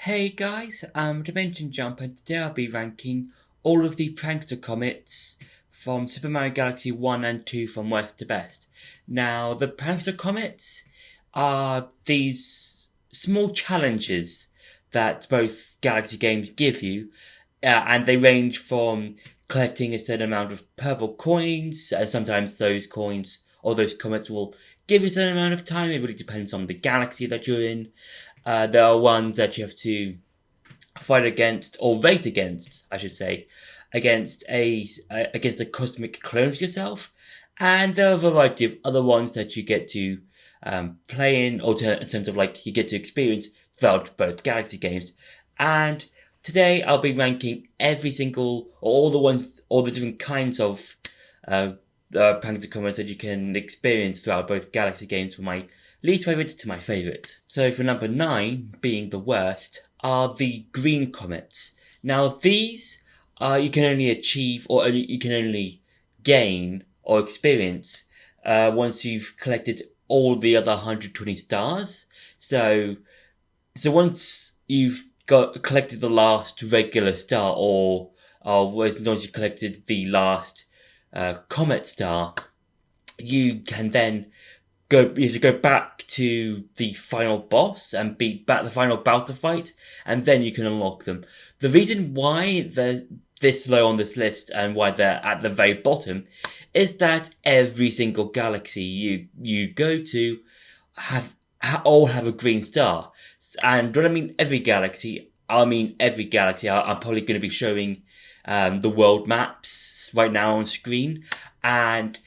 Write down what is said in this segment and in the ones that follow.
Hey guys, I'm Dimension Jumper, and today I'll be ranking all of the Prankster Comets from Super Mario Galaxy 1 and 2 from worst to best. Now, the Prankster Comets are these small challenges that both Galaxy games give you, and they range from collecting a certain amount of purple coins, sometimes those coins or those comets will give you a certain amount of time, it really depends on the galaxy that you're in. There are ones that you have to fight against, or race against, I should say, against a cosmic clone of yourself. And there are a variety of other ones that you get to play in terms of like you get to experience throughout both Galaxy games. And today I'll be ranking all the different kinds of Prankster Comets that you can experience throughout both Galaxy games from my least favourite to my favourite. So for number 9, being the worst, are the green comets. Now these you can only achieve or you can only gain or experience once you've collected all the other 120 stars. So once you've collected the last regular star or once you've collected the last comet star, you can then you have to go back to the final boss and beat back the final Bowser fight, and then you can unlock them. The reason why they're this low on this list and why they're at the very bottom is that every single galaxy you go to all have a green star. And when I mean every galaxy, I mean every galaxy. I'm probably going to be showing the world maps right now on screen, and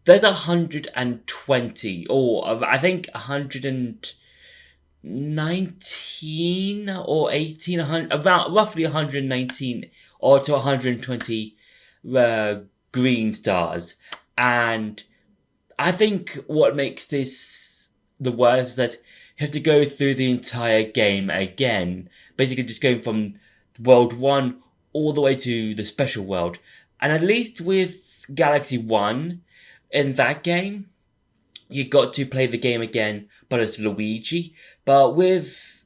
there's 120, or I think 119 or 18, about roughly 119 or to 120 green stars. And I think what makes this the worst is that you have to go through the entire game again, basically just going from World 1 all the way to the Special World. And at least with Galaxy 1, in that game, you got to play the game again, but as Luigi. But with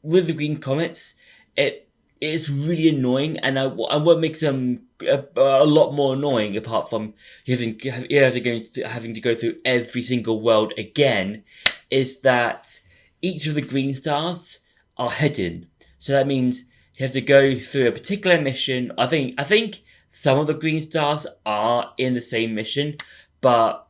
the Green Comets, it is really annoying, and what makes them a lot more annoying, apart from having to go through every single world again, is that each of the green stars are hidden. So that means you have to go through a particular mission. I think some of the green stars are in the same mission, but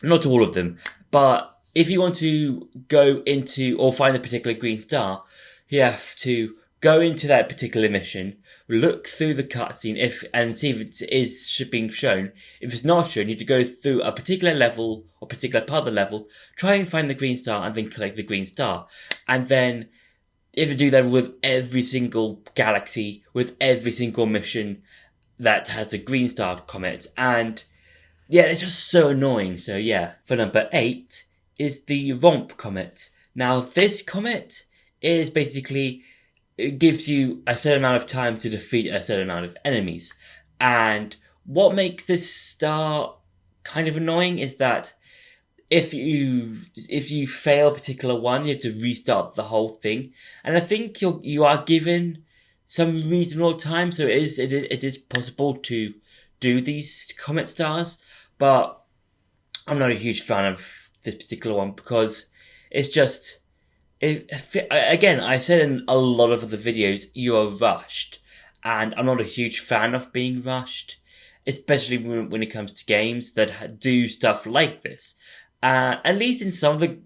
not all of them. But if you want to go into or find a particular green star, you have to go into that particular mission, look through the cutscene and see if it is being shown. If it's not shown, you have to go through a particular level or particular part of the level, try and find the green star, and then collect the green star. And then if you do that with every single galaxy, with every single mission that has a green star comet, and yeah, it's just so annoying. So yeah, for number 8 is the Romp Comet. Now this comet is basically, it gives you a certain amount of time to defeat a certain amount of enemies. And what makes this star kind of annoying is that if you fail a particular one, you have to restart the whole thing. And I think you are given some reasonable time, so it is possible to do these comet stars, but I'm not a huge fan of this particular one because it's just, again, I said in a lot of other videos, you are rushed, and I'm not a huge fan of being rushed, especially when it comes to games that do stuff like this. At least in some of the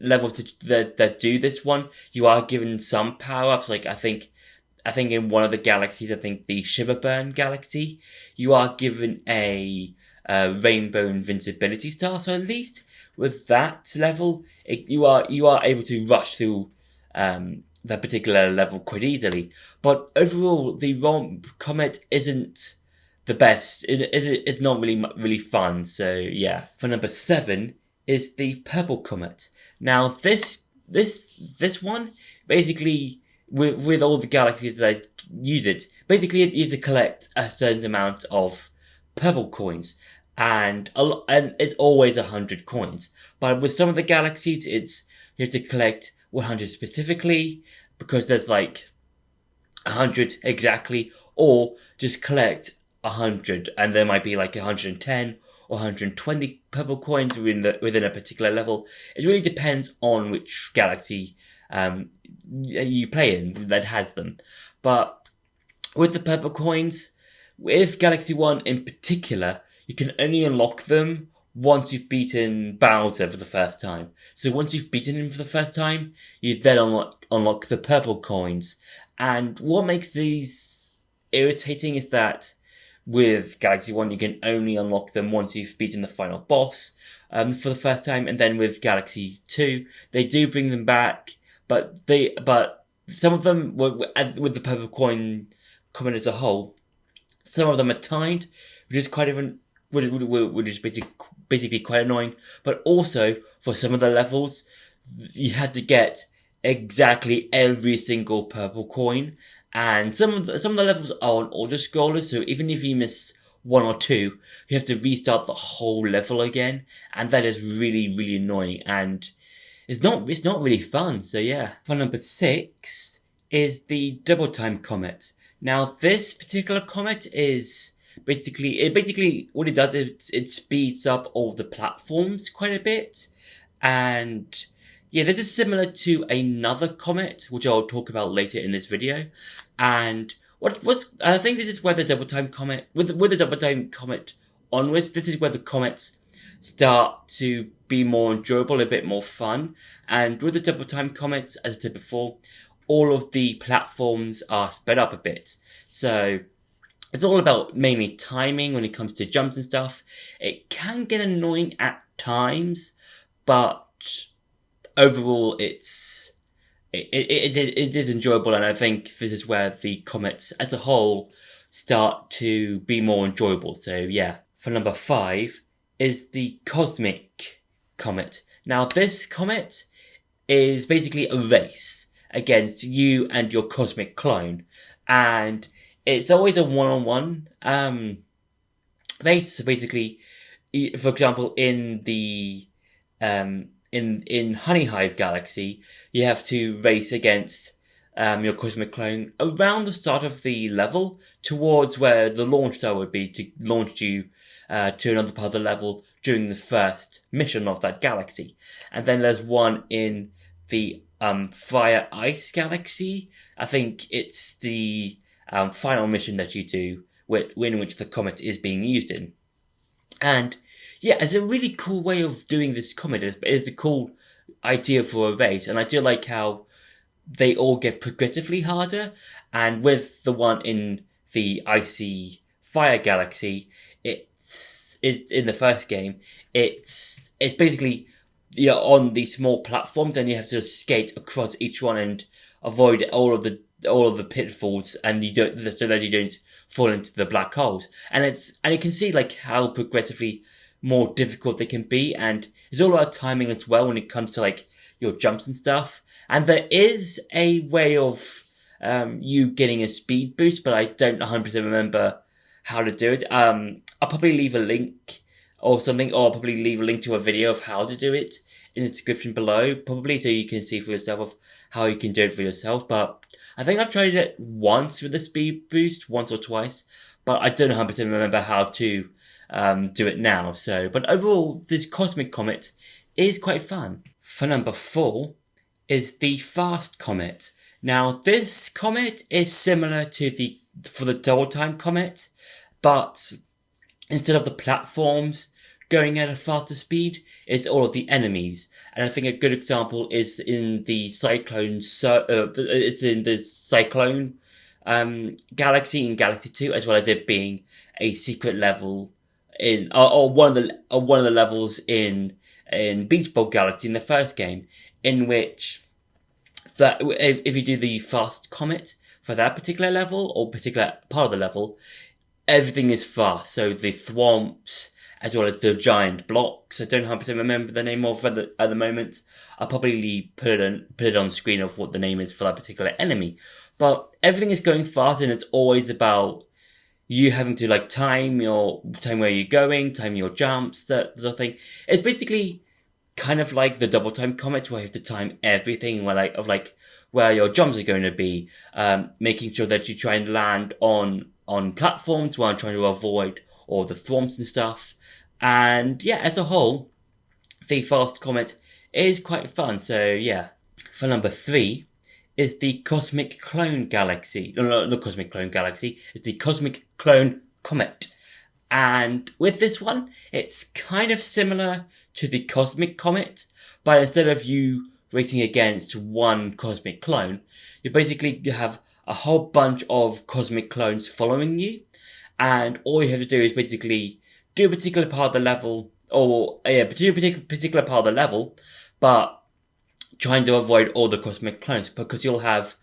levels that do this one, you are given some power-ups. Like I think in one of the galaxies, I think the Shiverburn Galaxy, you are given a rainbow invincibility star. So at least with that level, you are able to rush through that particular level quite easily. But overall, the Romp Comet isn't the best. It's not really fun. So yeah, for number 7 is the Purple Comet. Now this one basically, with all the galaxies that use it, basically you have to collect a certain amount of purple coins, and it's always 100 coins. But with some of the galaxies, it's you have to collect 100 specifically, because there's like 100 exactly, or just collect 100, and there might be like 110 or 120 purple coins within a particular level. It really depends on which galaxy you play in that has them. But with the purple coins, with Galaxy 1 in particular, you can only unlock them once you've beaten Bowser for the first time. So once you've beaten him for the first time, you then unlock the purple coins. And what makes these irritating is that with Galaxy 1, you can only unlock them once you've beaten the final boss for the first time. And then with Galaxy 2, they do bring them back, but some of them, with the purple coin comet as a whole, some of them are timed, which is quite even, which is basically quite annoying. But also, for some of the levels, you had to get exactly every single purple coin, and some of the levels are on auto scrollers, so even if you miss one or two, you have to restart the whole level again, and that is really, really annoying, and it's not really fun. So yeah. For number 6 is the Double Time Comet. Now this particular comet is basically what it does is it speeds up all the platforms quite a bit, and yeah, this is similar to another comet, which I'll talk about later in this video. And I think this is where the Double Time Comet, with the Double Time Comet onwards, this is where the comets start to be more enjoyable, a bit more fun. And with the Double Time Comets, as I said before, all of the platforms are sped up a bit. So it's all about mainly timing when it comes to jumps and stuff. It can get annoying at times, but overall it is enjoyable, and I think this is where the comets as a whole start to be more enjoyable. So yeah. For number 5 is the Cosmic Comet. Now this comet is basically a race against you and your cosmic clone, and it's always a one-on-one race. So basically, for example, in the in Honey Hive Galaxy, you have to race against your cosmic clone around the start of the level towards where the launch star would be to launch you to another part of the level during the first mission of that galaxy. And then there's one in the Fire Ice Galaxy. I think it's the final mission that you do in which the comet is being used in. And yeah, it's a really cool way of doing this comet. It's a cool idea for a race, and I do like how they all get progressively harder. And with the one in the Icy Fire Galaxy, it's in the first game. It's basically you're on these small platforms, and you have to skate across each one and avoid all of the pitfalls, and so that you don't fall into the black holes. And you can see like how progressively more difficult they can be, and it's all about timing as well when it comes to like your jumps and stuff. And there is a way of you getting a speed boost, but I don't 100% remember how to do it. I'll probably leave a link or something, or I'll probably leave a link to a video of how to do it in the description below, probably, so you can see for yourself of how you can do it for yourself. But I think I've tried it once with the speed boost, once or twice, but I don't 100% remember how to do it now. So, but overall, this Cosmic Comet is quite fun. For number 4 is the Fast Comet. Now, this comet is similar to the Double Time Comet, but instead of the platforms going at a faster speed, it's all of the enemies. And I think a good example is in the Cyclone. It's in the Cyclone Galaxy in Galaxy 2, as well as it being a secret level in or one of the levels in Beach Ball Galaxy in the first game, in which that if you do the Fast Comet for that particular level or particular part of the level, everything is fast. So the thwomps, as well as the giant blocks. I don't 100% remember the name of at the moment. I'll probably put it on screen of what the name is for that particular enemy. But everything is going fast, and it's always about you having to like time where you're going, time your jumps, that sort of thing. It's basically kind of like the double time comets, where you have to time everything, where your jumps are going to be, making sure that you try and land on platforms while trying to avoid all the thwomps and stuff. And yeah, as a whole, the Fast Comet is quite fun. So yeah. For number 3 is the Cosmic Clone Galaxy. No, not the Cosmic Clone Galaxy. It's the Cosmic Clone Comet. And with this one, it's kind of similar to the Cosmic Comet, but instead of you racing against one cosmic clone, you basically have a whole bunch of cosmic clones following you, and all you have to do is basically do a particular part of the level, do a particular part of the level, but trying to avoid all the cosmic clones, because you'll have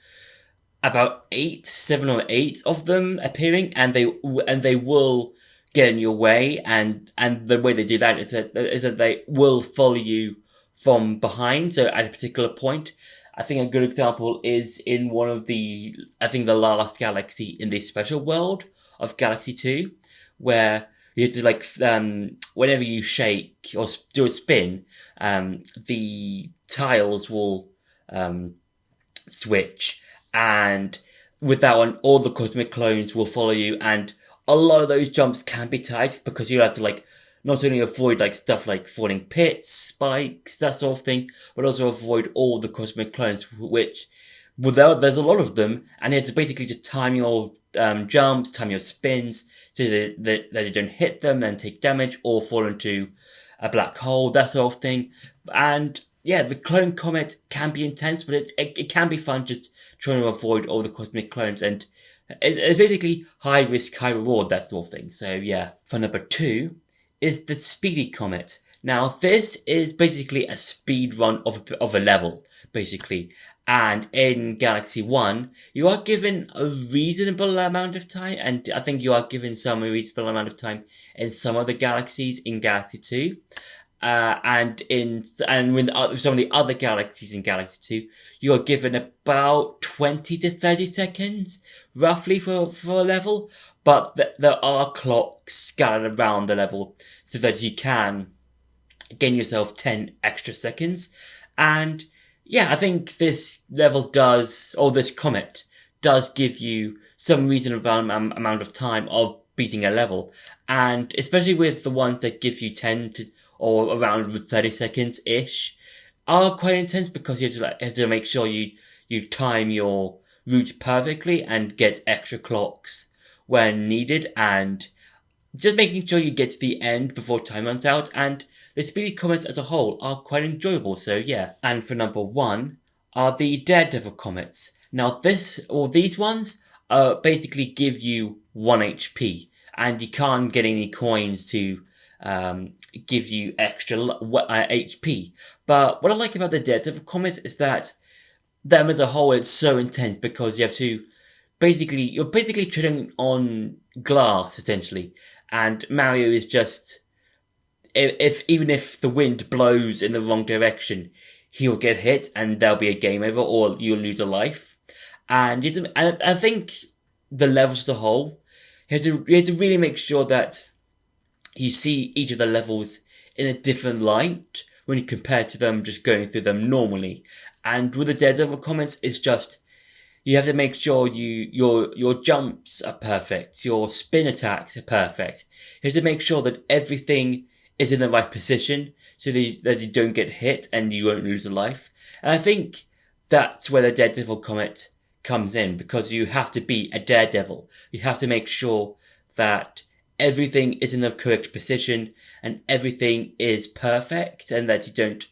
about 7 or 8 of them appearing, and they will get in your way, and the way they do that is that they will follow you from behind. So at a particular point, I think a good example is in the last galaxy in the special world of Galaxy 2, where you have to whenever you shake or do a spin, the tiles will switch, and with that one, all the cosmic clones will follow you, and a lot of those jumps can be tight, because you have to not only avoid stuff like falling pits, spikes, that sort of thing, but also avoid all the cosmic clones, which there's a lot of them, and you have to basically just time your jumps, time your spins, so that you don't hit them and take damage or fall into a black hole, that sort of thing. And yeah, the Clone Comet can be intense, but it can be fun just trying to avoid all the cosmic clones, and it's basically high risk, high reward, that sort of thing. So yeah. For number 2 is the Speedy Comet. Now this is basically a speed run of a level, basically. And in Galaxy 1, you are given a reasonable amount of time, and I think you are given some reasonable amount of time in some of the galaxies in Galaxy 2. And with some of the other galaxies in Galaxy 2, you are given about 20 to 30 seconds, roughly, for a level. But there are clocks scattered around the level, so that you can gain yourself 10 extra seconds. And yeah, I think this comet does give you some reasonable amount of time of beating a level. And especially with the ones that give you 10 to or around 30 seconds ish, are quite intense, because you have to make sure you time your route perfectly and get extra clocks when needed, and just making sure you get to the end before time runs out. And the Speedy Comets as a whole are quite enjoyable, so yeah. And for number 1 are the Daredevil Comets. Now these ones basically give you 1 HP, and you can't get any coins to give you extra HP. But what I like about the Daredevil Comets is that them as a whole, it's so intense, because you have to you're basically treading on glass, essentially. And Mario is just, even if the wind blows in the wrong direction, he'll get hit and there'll be a game over, or you'll lose a life. And I think the levels as a whole, you have to really make sure that you see each of the levels in a different light when you compare to them just going through them normally. And with the Daredevil Comets, it's just, you have to make sure your jumps are perfect, your spin attacks are perfect. You have to make sure that everything is in the right position, so that you don't get hit and you won't lose a life. And I think that's where the Daredevil Comet comes in, because you have to be a daredevil. You have to make sure that everything is in the correct position and everything is perfect, and that you don't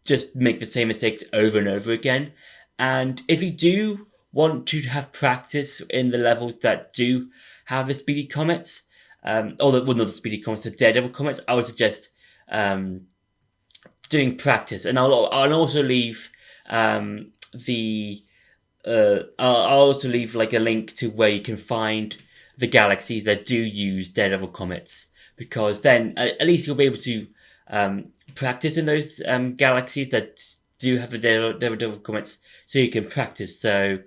just make the same mistakes over and over again. And if you do want to have practice in the levels that do have the Speedy Comets, not the Speedy Comets, the Daredevil Comets, I would suggest doing practice. And I'll also leave I'll also leave a link to where you can find the galaxies that do use Daredevil Comets, because then at least you'll be able to practice in those galaxies that do have the Daredevil Comets, so you can practice. So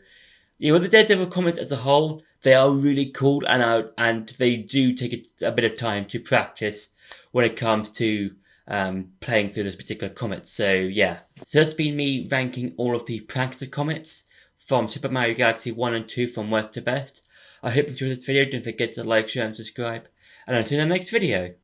with the Daredevil Comets as a whole, they are really cool, and they do take a bit of time to practice when it comes to playing through this particular comet. So yeah, so that's been me ranking all of the Prankster Comets from Super Mario Galaxy 1 and 2 from worst to best. I hope you enjoyed this video. Don't forget to like, share, and subscribe. And until the next video.